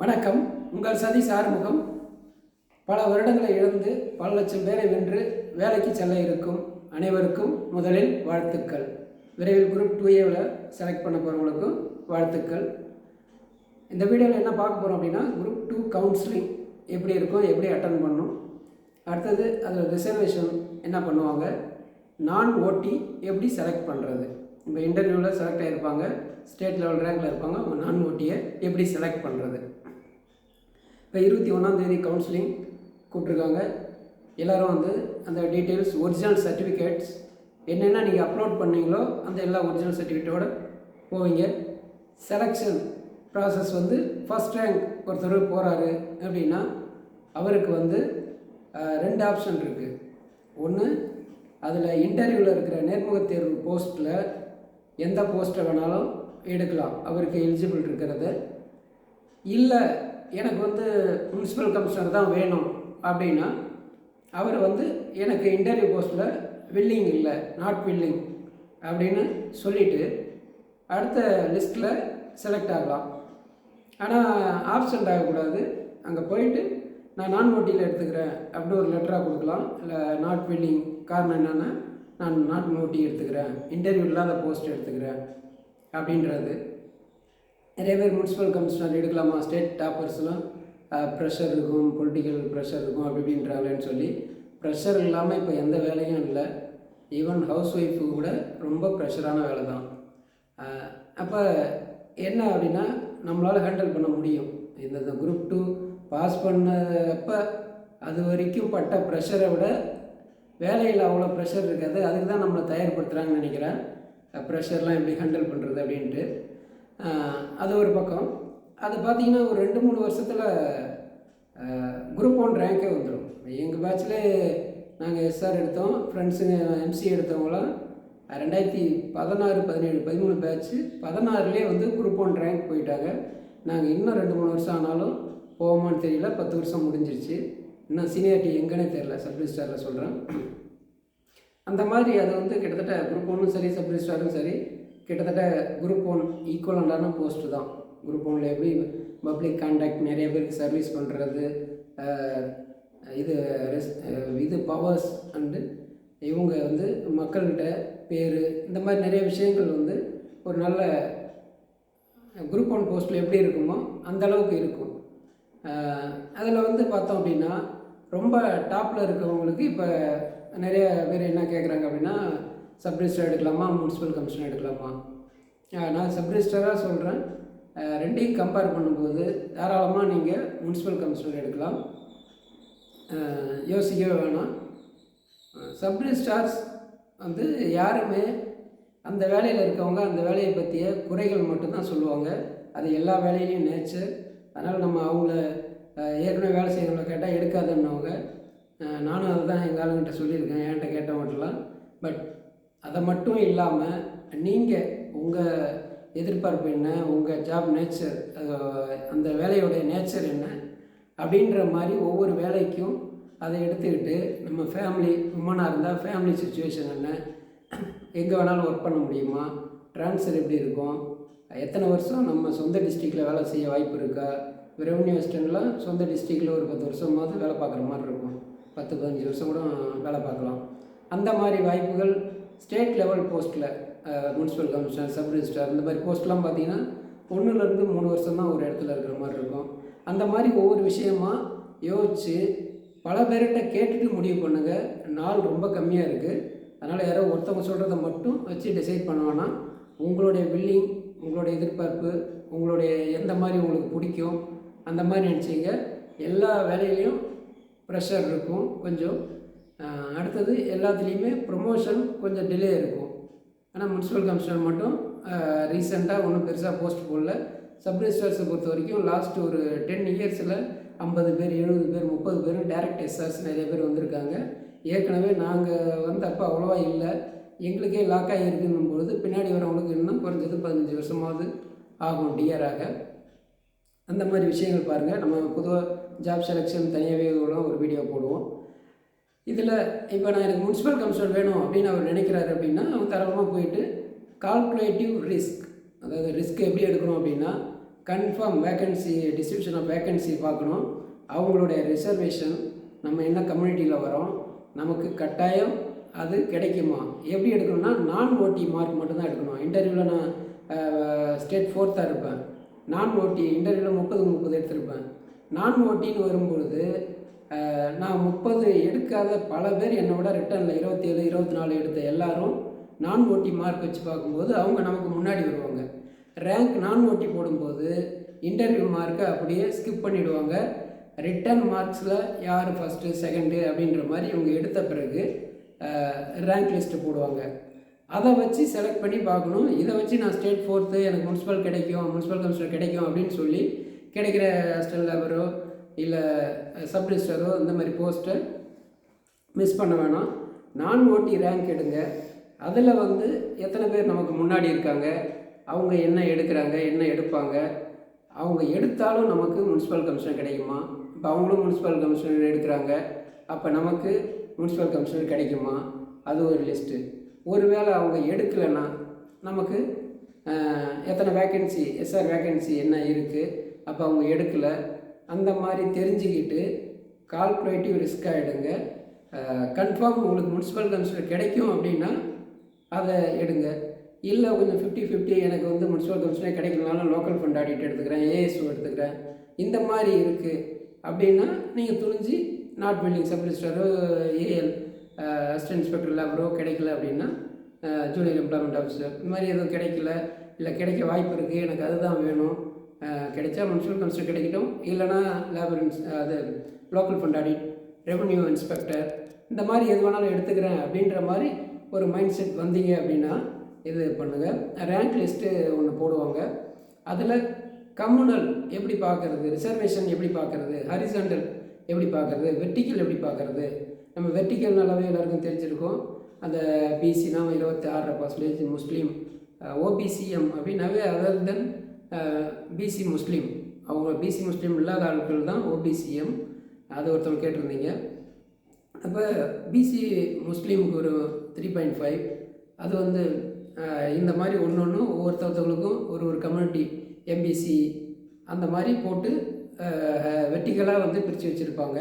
வணக்கம். உங்கள் சதீஷ் ஆறுமுகம். பல வருடங்களை இழந்து பல லட்சம் பேரை வென்று வேலைக்கு செல்ல இருக்கும் அனைவருக்கும் முதலில் வாழ்த்துக்கள். விரைவில் குரூப் 2A செலக்ட் பண்ண போகிறவங்களுக்கும் வாழ்த்துக்கள். இந்த வீடியோவில் என்ன பார்க்க போகிறோம் அப்படின்னா, குரூப் 2 கவுன்சிலிங் எப்படி இருக்கும், எப்படி அட்டன் பண்ணணும், அடுத்தது அதில் ரிசர்வேஷன் என்ன பண்ணுவாங்க, நான் ஓட்டி எப்படி செலக்ட் பண்ணுறது. இப்போ இன்டர்வியூவில் செலக்ட் ஆகிருப்பாங்க, ஸ்டேட் லெவல் ரேங்கில் இருப்பாங்க, அவங்க நான் ஓட்டியை எப்படி செலக்ட் பண்ணுறது. இப்போ 21ஆம் கவுன்சிலிங் கூப்பிட்ருக்காங்க. எல்லோரும் அந்த டீட்டெயில்ஸ், ஒரிஜினல் சர்டிஃபிகேட்ஸ் என்னென்ன நீங்கள் அப்லோட் பண்ணீங்களோ அந்த எல்லா ஒரிஜினல் சர்டிஃபிகேட்டோடு போவீங்க. செலெக்ஷன் ப்ராசஸ் ஃபஸ்ட் ரேங்க் ஒருத்தர் போகிறாரு அப்படின்னா அவருக்கு 2 ஆப்ஷன் இருக்குது. ஒன்று, அதில் இன்டர்வியூவில் இருக்கிற நேர்முகத் தேர்வு போஸ்ட்டில் எந்த போஸ்ட்டை வேணாலும் எடுக்கலாம், அவருக்கு எலிஜிபிள் இருக்கிறது. இல்லை எனக்கு முனிசிபல் கமிஷனர் தான் வேணும் அப்படின்னா அவர் எனக்கு இன்டர்வியூ போஸ்ட்டில் வில்லிங் இல்லை, நாட் வில்லிங் அப்படின்னு சொல்லிவிட்டு அடுத்த லிஸ்ட்டில் செலக்ட் ஆகலாம். ஆனால் ஆப்சண்ட் ஆகக்கூடாது. அங்கே போயிட்டு நான் நான் நோட்டியில் எடுத்துக்கிறேன் அப்படின்னு ஒரு லெட்டராக கொடுக்கலாம். இல்லை நாட் வில்லிங், காரணம் என்னென்னா நான் நாட் நோட்டி எடுத்துக்கிறேன், இன்டர்வியூ இல்லாத போஸ்ட் எடுத்துக்கிறேன் அப்படின்றது. நிறைய பேர் முனிசிபல் கமிஷனர் எடுக்கலாமா, ஸ்டேட் டாப்பர்ஸ்லாம் ப்ரெஷர் இருக்கும், பொலிட்டிக்கல் ப்ரெஷர் இருக்கும் அப்படி இப்படின்றாங்களேன்னு சொல்லி ப்ரெஷர் இல்லாமல் இப்போ எந்த வேலையும் இல்லை. ஈவன் ஹவுஸ் ஒய்ஃபு கூட ரொம்ப ப்ரெஷரான வேலை தான். அப்போ என்ன அப்படின்னா நம்மளால் ஹேண்டில் பண்ண முடியும். இந்த குரூப் 2 பாஸ் பண்ணப்போ அது வரைக்கும் பட்ட ப்ரெஷரை விட வேலையில் அவ்வளோ ப்ரெஷர் இருக்காது. அதுக்கு தான் நம்மளை தயார்படுத்துகிறாங்கன்னு நினைக்கிறேன், ப்ரெஷர்லாம் எப்படி ஹேண்டில் பண்ணுறது அப்படின்ட்டு. அது ஒரு பக்கம். அது பார்த்திங்கன்னா ஒரு 2-3 வருஷத்தில் குரூப் 1 ரேங்கே வந்துடும். எங்கள் பேட்சில் நாங்கள் எஸ்ஆர் எடுத்தோம், ஃப்ரெண்ட்ஸுங்க எம்சி எடுத்தவங்களாம் 2016, 17, 13 பேட்ச்சு 16லே குரூப் 1 ரேங்க் போயிட்டாங்க. நாங்கள் இன்னும் 2-3 வருஷம் ஆனாலும் போவோமான்னு தெரியல. 10 வருஷம் முடிஞ்சிருச்சு. இன்னும் சீனியாரிட்டி எங்கன்னே தெரியல. சப் ரிஜிஸ்டாரில் சொல்கிறேன். அந்த மாதிரி அது கிட்டத்தட்ட குரூப் 1ம் சரி, சப் ரிஜிஸ்டாரும் சரி, கிட்டத்தட்ட குரூப் 1 ஈக்குவலண்டான போஸ்ட்டு தான். குரூப் 1ல் எப்படி பப்ளிக் கான்டாக்ட், நிறைய பேருக்கு சர்வீஸ் பண்ணுறது, இது பவர்ஸ் அண்டு இவங்க மக்கள்கிட்ட பேர், இந்த மாதிரி நிறைய விஷயங்கள் ஒரு நல்ல குரூப் 1 போஸ்ட்டில் எப்படி இருக்குமோ அந்தளவுக்கு இருக்கும். அதில் பார்த்தோம் அப்படின்னா ரொம்ப டாப்பில் இருக்கிறவங்களுக்கு இப்போ நிறைய பேர் என்ன கேட்குறாங்க அப்படின்னா, சப் ரிஜிஸ்டர் எடுக்கலாமா, முனிசிபல் கமிஷனர் எடுக்கலாமா. நான் சப் ரிஜிஸ்டராக சொல்கிறேன். ரெண்டையும் கம்பேர் பண்ணும்போது தாராளமாக நீங்கள் முனிசிபல் கமிஷனர் எடுக்கலாம், யோசிக்கவே வேணாம். சப் ரிஜிஸ்டார்ஸ் யாருமே அந்த வேலையில் இருக்கவங்க அந்த வேலையை பற்றிய குறைகள் மட்டும்தான் சொல்லுவாங்க. அது எல்லா வேலையிலையும் நேச்சர். அதனால் நம்ம அவங்கள ஏற்கனவே வேலை செய்கிறவங்கள கேட்டால் எடுக்காதன்னவங்க. நானும் அதை தான் எங்கள் ஆளுங்கிட்ட சொல்லியிருக்கேன், என்கிட்ட கேட்டவங்கட்டலாம். பட் அதை மட்டும் இல்லாமல் நீங்கள் உங்கள் எதிர்பார்ப்பு என்ன, உங்கள் ஜாப் நேச்சர், அந்த வேலையோடைய நேச்சர் என்ன அப்படின்ற மாதிரி ஒவ்வொரு வேலைக்கும் அதை எடுத்துக்கிட்டு நம்ம ஃபேமிலி உமனாக இருந்தால் ஃபேமிலி சுச்சுவேஷன் என்ன, எங்கே வேணாலும் ஒர்க் பண்ண முடியுமா, ட்ரான்ஸ்ஃபர் எப்படி இருக்கும், எத்தனை வருஷம் நம்ம சொந்த டிஸ்ட்ரிக்டில் வேலை செய்ய வாய்ப்பு இருக்கா. ரெவன்யூ அசிஸ்டன்ட்லாம் சொந்த டிஸ்ட்ரிக்டில் ஒரு 10 வருஷமாவது வேலை பார்க்குற மாதிரி இருக்கும், 10-15 வருஷம் கூட வேலை பார்க்கலாம். அந்த மாதிரி வாய்ப்புகள் ஸ்டேட் லெவல் போஸ்ட்டில் முனிசிபல் கமிஷனர், சப் ரிஜிஸ்டார், இந்த மாதிரி போஸ்ட்லாம் பார்த்திங்கன்னா 1-3 வருஷம் தான் ஒரு இடத்துல இருக்கிற மாதிரி இருக்கும். அந்த மாதிரி ஒவ்வொரு விஷயமாக யோசித்து பல பேர்கிட்ட கேட்டுட்டு முடிவு பண்ணுங்கள். நாள் ரொம்ப கம்மியாக இருக்குது. அதனால் யாரோ ஒருத்தவங்க சொல்கிறத மட்டும் வச்சு டிசைட் பண்ணுவான்னா, உங்களுடைய பில்லிங், உங்களுடைய எதிர்பார்ப்பு, உங்களுடைய எந்த மாதிரி உங்களுக்கு பிடிக்கும் அந்த மாதிரி நினச்சிங்க. எல்லா வேலையிலையும் ப்ரெஷர் இருக்கும் கொஞ்சம். அடுத்தது எல்லாத்துலேயுமே ப்ரொமோஷன் கொஞ்சம் டிலே இருக்கும். ஆனால் முனிசிபல் கமிஷனர் மட்டும் ரீசெண்டாக ஒன்றும் பெருசாக போஸ்ட் போடல. சப் ரிஜிஸ்டர்ஸை பொறுத்த வரைக்கும் லாஸ்ட் ஒரு 10 இயர்ஸில் 50 பேர், 70 பேர், 30 பேர் டேரக்ட் எஸ்ஆர்ஸ் நிறைய பேர் வந்திருக்காங்க. ஏற்கனவே நாங்கள் அப்போ அவ்வளோவா இல்லை, எங்களுக்கே லாக் ஆகியிருக்குன்னும் பொழுது பின்னாடி வரவங்களுக்கு இன்னும் குறைஞ்சது 15 வருஷமாவது ஆகும் டிஆராக. அந்த மாதிரி விஷயங்கள் பாருங்கள். நம்ம பொதுவாக ஜாப் செலெக்ஷன் தனியாகவே ஒரு வீடியோ போடுவோம். இதில் இப்போ நான் எனக்கு முனிசிபல் கமிஷனர் வேணும் அப்படின்னு அவர் நினைக்கிறாரு அப்படின்னா, அவர் தரமாக போயிட்டு கால்குலேட்டிவ் ரிஸ்க், அதாவது ரிஸ்க் எப்படி எடுக்கணும் அப்படின்னா, confirm vacancy, distribution of vacancy பார்க்கணும். அவங்களுடைய ரிசர்வேஷன், நம்ம என்ன கம்யூனிட்டியில் வரோம், நமக்கு கட்டாயம் அது கிடைக்குமா, எப்படி எடுக்கணும்னா நான் ஓடி மார்க் மட்டும்தான் எடுக்கணும். இன்டர்வியூவில் நான் ஸ்டேட் 4th இருப்பேன். நான் ஓடி இன்டர்வியூவில் 30 எடுத்திருப்பேன். நான் ஓட்டின்னு வரும்பொழுது நான் 30 எடுக்காத பல பேர் என்னை விட ரிட்டனில் 27, 24 எடுத்த எல்லாரும் நான் ஓடி மார்க் வச்சு பார்க்கும்போது அவங்க நமக்கு முன்னாடி வருவாங்க. ரேங்க் நான் ஓடி போடும்போது இன்டர்வியூ மார்க்கை அப்படியே ஸ்கிப் பண்ணிவிடுவாங்க. ரிட்டன் மார்க்ஸில் யார் ஃபஸ்ட்டு செகண்டு அப்படின்ற மாதிரி இவங்க எடுத்த பிறகு ரேங்க் லிஸ்ட்டு போடுவாங்க. அதை வச்சு செலக்ட் பண்ணி பார்க்கணும். இதை வச்சு நான் ஸ்டேட் 4th எனக்கு முனிசிபல் கிடைக்கும், முனிசிபல் கமிஷனர் கிடைக்கும் அப்படின்னு சொல்லி கிடைக்கிற அசிஸ்டன்ட் லேபரோ இல்லை சப் ரிஜிஸ்டரோ இந்த மாதிரி போஸ்ட்டை மிஸ் பண்ண வேணாம். நான் ஓடி ரேங்க் எடுங்க. அதில் வந்து எத்தனை பேர் நமக்கு முன்னாடி இருக்காங்க, அவங்க என்ன எடுக்கிறாங்க, என்ன எடுப்பாங்க, அவங்க எடுத்தாலும் நமக்கு முனிசிபல் கமிஷனர் கிடைக்குமா, இப்போ அவங்களும் முனிசிபல் கமிஷனர் எடுக்கிறாங்க, அப்போ நமக்கு முனிசிபல் கமிஷனர் கிடைக்குமா, அது ஒரு லிஸ்ட்டு. ஒருவேளை அவங்க எடுக்கலைன்னா நமக்கு எத்தனை வேக்கன்சி, எஸ்ஆர் வேக்கன்சி என்ன இருக்குது, அப்போ அவங்க எடுக்கலை, அந்த மாதிரி தெரிஞ்சுக்கிட்டு கால்குலேட்டிவ் ரிஸ்க்காக எடுங்க. கன்ஃபார்ம் உங்களுக்கு முனிசிபல் கமிஷனர் கிடைக்கும் அப்படின்னா அதை எடுங்க. இல்லை கொஞ்சம் 50-50 எனக்கு வந்து முனிசிபல் கமிஷனே கிடைக்கலனாலும் லோக்கல் ஃபண்ட் ஆடிட் எடுத்துக்கிறேன், ஏஎஸ்ஓ எடுத்துக்கிறேன், இந்த மாதிரி இருக்குது அப்படின்னா நீங்கள் துணிஞ்சு நாட் பில்டிங் சப் ரிஜிஸ்டரோ ஏஎல் அசிஸ்டன்ட் இன்ஸ்பெக்டர் லேபரோ கிடைக்கல அப்படின்னா ஜூனியர் எம்ப்ளாய்மெண்ட் ஆஃபீஸர் இந்த மாதிரி எதுவும் கிடைக்கல, இல்லை கிடைக்க வாய்ப்பு இருக்குது, எனக்கு அதுதான் வேணும், கிடைச்சா முனிசிபல் கமிஷனர் கிடைக்கட்டும், இல்லைனா லேபர் அது local fund audit, revenue inspector, இந்த மாதிரி எது வேணாலும் எடுத்துக்கிறேன் அப்படின்ற மாதிரி ஒரு மைண்ட் செட் வந்தீங்க அப்படின்னா இது பண்ணுங்கள். ரேங்க் லிஸ்ட்டு ஒன்று போடுவாங்க. அதில் கம்யூனல் எப்படி பார்க்குறது, ரிசர்வேஷன் எப்படி பார்க்குறது, ஹரிசாண்டல் எப்படி பார்க்குறது, வெர்டிக்கல் எப்படி பார்க்குறது. நம்ம வெர்டிக்கல் நல்லாவே எல்லாருக்கும் தெரிஞ்சிருக்கோம். அந்த பிசினா 26% முஸ்லீம், ஓபிசிஎம் அப்படின்னாவே அதர் தென் பிசி முஸ்லீம், அவங்க பிசி முஸ்லீம் இல்லாத ஆட்கள் தான் ஓபிசிஎம். அது ஒருத்தவங்க கேட்டிருந்தீங்க. அப்போ பிசி முஸ்லீமுக்கு ஒரு 3.5, அது வந்து இந்த மாதிரி ஒன்று ஒவ்வொருத்தவங்களுக்கும் ஒரு கம்யூனிட்டி எம்பிசி அந்த மாதிரி போட்டு வெர்டிக்கலாக வந்து பிரித்து வச்சுருப்பாங்க.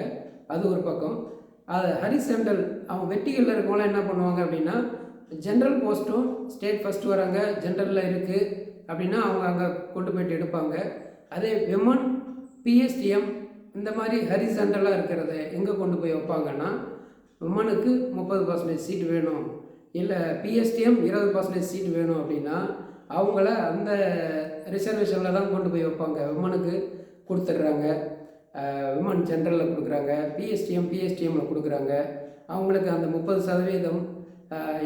அது ஒரு பக்கம். அது ஹரிசாண்டல், அவங்க வெர்டிக்கலில் இருக்கவங்களாம் என்ன பண்ணுவாங்க அப்படின்னா, ஜென்ரல் போஸ்ட்டும் ஸ்டேட் ஃபஸ்ட்டு வராங்க, ஜென்ரலில் இருக்குது அப்படின்னா அவங்க அங்கே கொண்டு போய்ட்டு எடுப்பாங்க. அதே விமன் பிஎஸ்டிஎம் இந்த மாதிரி ஹரிசாண்டலாக இருக்கிறத எங்கே கொண்டு போய் வைப்பாங்கன்னா, விமனுக்கு 30% சீட் வேணும், இல்லை பிஎஸ்டிஎம் 20% சீட் வேணும் அப்படின்னா அவங்கள அந்த ரிசர்வேஷனில் தான் கொண்டு போய் வைப்பாங்க. விமனுக்கு கொடுத்துட்றாங்க, விமன் ஜென்ரலில் கொடுக்குறாங்க, பிஎஸ்டிஎம்மில் கொடுக்குறாங்க. அவங்களுக்கு அந்த 30%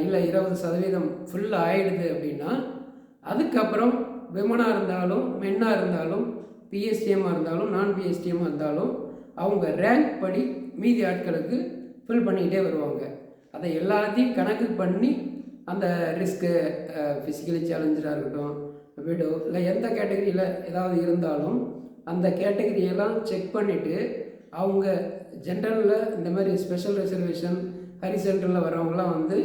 இல்லை 20% ஃபுல்லாக ஆகிடுது அப்படின்னா அதுக்கப்புறம் விமனாக இருந்தாலும் மென்னாக இருந்தாலும் பிஎஸ்டிஎம்மாக இருந்தாலும் நான் பிஎஸ்டிஎம்மாக இருந்தாலும் அவங்க ரேங்க் படி மீதி ஆட்களுக்கு ஃபில் பண்ணிக்கிட்டே வருவாங்க. அதை எல்லாத்தையும் கணக்கு பண்ணி அந்த ரிஸ்க்கு, ஃபிசிக்கலி சேலஞ்சராக இருக்கட்டும், விடோ இல்லை எந்த கேட்டகரியில் ஏதாவது இருந்தாலும் அந்த கேட்டகரியெல்லாம் செக் பண்ணிவிட்டு அவங்க ஜென்ரலில் இந்த மாதிரி ஸ்பெஷல் ரிசர்வேஷன் ஹரிசாண்டலில் வரவங்களாம் வந்து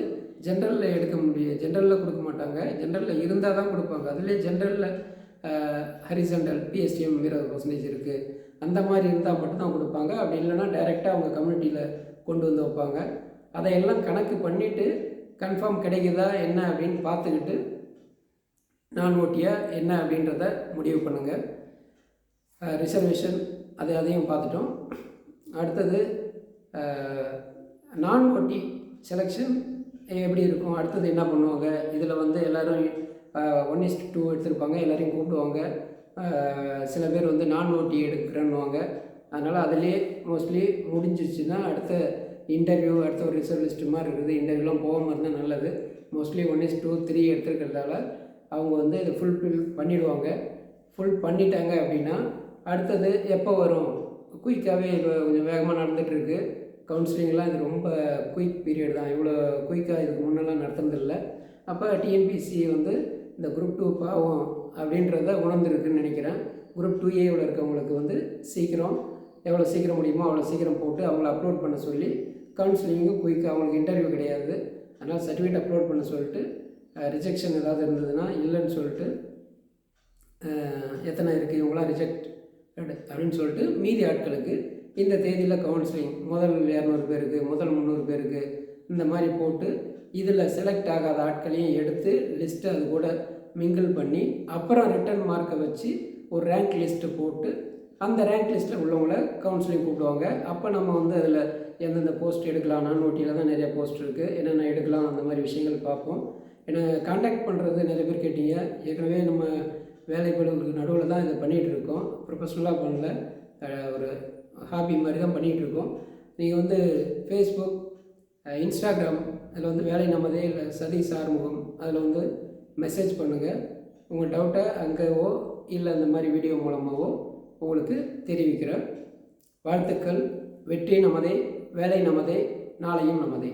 ஜென்ரலில் எடுக்க முடியும், ஜென்ரலில் கொடுக்க மாட்டாங்க, ஜென்ரலில் இருந்தால் தான் கொடுப்பாங்க. அதுலேயே ஜென்ரலில் ஹரிசாண்டல் பிஎஸ்டிஎம் 20% இருக்குது, அந்த மாதிரி இருந்தால் மட்டும்தான் கொடுப்பாங்க. அப்படி இல்லைன்னா டைரெக்டாக அவங்க கம்யூனிட்டியில் கொண்டு வந்து வைப்பாங்க. அதையெல்லாம் கணக்கு பண்ணிவிட்டு கன்ஃபார்ம் கிடைக்குதா என்ன அப்படின்னு பார்த்துக்கிட்டு நான் ஓட்டியாக என்ன அப்படின்றத முடிவு பண்ணுங்கள். ரிசர்வேஷன் அதையும் பார்த்துட்டோம். அடுத்தது நான் ஓட்டி செலெக்ஷன் எப்படி இருக்கும், அடுத்தது என்ன பண்ணுவாங்க. இதில் வந்து எல்லோரும் 1:2 எடுத்திருப்பாங்க, எல்லோரையும் கூப்பிடுவாங்க. சில பேர் வந்து நான் ஓட்டி எடுக்கிறேன்னுவாங்க. அதனால் அதிலே மோஸ்ட்லி முடிஞ்சிருச்சுன்னா அடுத்த இன்டர்வியூ, அடுத்த ஒரு ரிசர்வ் லிஸ்ட்டு மாதிரி இருக்குது, இன்டர்வியூலாம் போகாமல் இருந்தால் நல்லது. மோஸ்ட்லி 1:3 எடுத்துருக்கிறதால அவங்க வந்து இதை ஃபுல்ஃபில் பண்ணிவிடுவாங்க. ஃபுல் பண்ணிட்டாங்க அப்படின்னா அடுத்தது எப்போ வரும், குயிக்காகவே இப்போ கொஞ்சம் வேகமாக நடந்துகிட்ருக்கு கவுன்சிலிங்லாம். இது ரொம்ப குயிக் பீரியட் தான், இவ்வளோ குயிக்காக இதுக்கு முன்னெல்லாம் நடத்துனதில்லை. அப்போ டிஎன்பிசி வந்து இந்த குரூப் 2 பாவம் அப்படின்றத உணர்ந்துருக்குன்னு நினைக்கிறேன். குரூப் 2A இருக்கவங்களுக்கு வந்து சீக்கிரம், எவ்வளோ சீக்கிரம் முடியுமோ அவ்வளோ சீக்கிரம் போட்டு அவங்கள அப்லோட் பண்ண சொல்லி, கவுன்சிலிங்கும் குயிக்காக, அவங்களுக்கு இன்டர்வியூ கிடையாது, அதனால் சர்டிஃபிகேட் அப்லோட் பண்ண சொல்லிட்டு, ரிஜெக்ஷன் ஏதாவது இருந்ததுன்னா இல்லைன்னு சொல்லிட்டு எத்தனை இருக்குது இவங்களாம் ரிஜெக்ட் அப்படின்னு சொல்லிட்டு மீதி ஆட்களுக்கு இந்த தேதியில் கவுன்சிலிங் முதல் 200 பேருக்கு முதல் 300 பேருக்கு இந்த மாதிரி போட்டு இதில் செலக்ட் ஆகாத ஆட்களையும் எடுத்து லிஸ்ட்டை அது கூட மிங்கிள் பண்ணி அப்புறம் ரிட்டன் மார்க்கை வச்சு ஒரு ரேங்க் லிஸ்ட்டு போட்டு அந்த ரேங்க் லிஸ்ட்டில் உள்ளவங்கள கவுன்சிலிங் கூப்பிடுவாங்க. அப்போ நம்ம வந்து அதில் எந்தெந்த போஸ்ட் எடுக்கலாம், நானூட்டியில் தான் நிறைய போஸ்ட் இருக்குது, என்னென்ன எடுக்கலாம் அந்த மாதிரி விஷயங்கள் பார்ப்போம். ஏன்னா கான்டாக்ட் பண்ணுறது நிறைய பேர் கேட்டீங்க. ஏற்கனவே நம்ம வேலைகளுக்கு நடுவில் தான் இதை பண்ணிகிட்டு இருக்கோம், ப்ரொஃபஷ்னலாக பண்ணல, ஒரு ஹாபி மாதிரி தான் பண்ணிகிட்ருக்கோம். நீங்கள் வந்து ஃபேஸ்புக், இன்ஸ்டாகிராம் அதில் வந்து வேலை நமதே இல்லை சதீஷ் ஆறுமுகம் அதில் வந்து மெசேஜ் பண்ணுங்கள். உங்கள் டவுட்டை அங்கேவோ இல்லை இந்த மாதிரி வீடியோ மூலமாகவோ உங்களுக்கு தெரிவிக்கிறேன். வாழ்த்துக்கள். வெற்றி நமதே, வேலை நமதே, நாளையும் நமதே.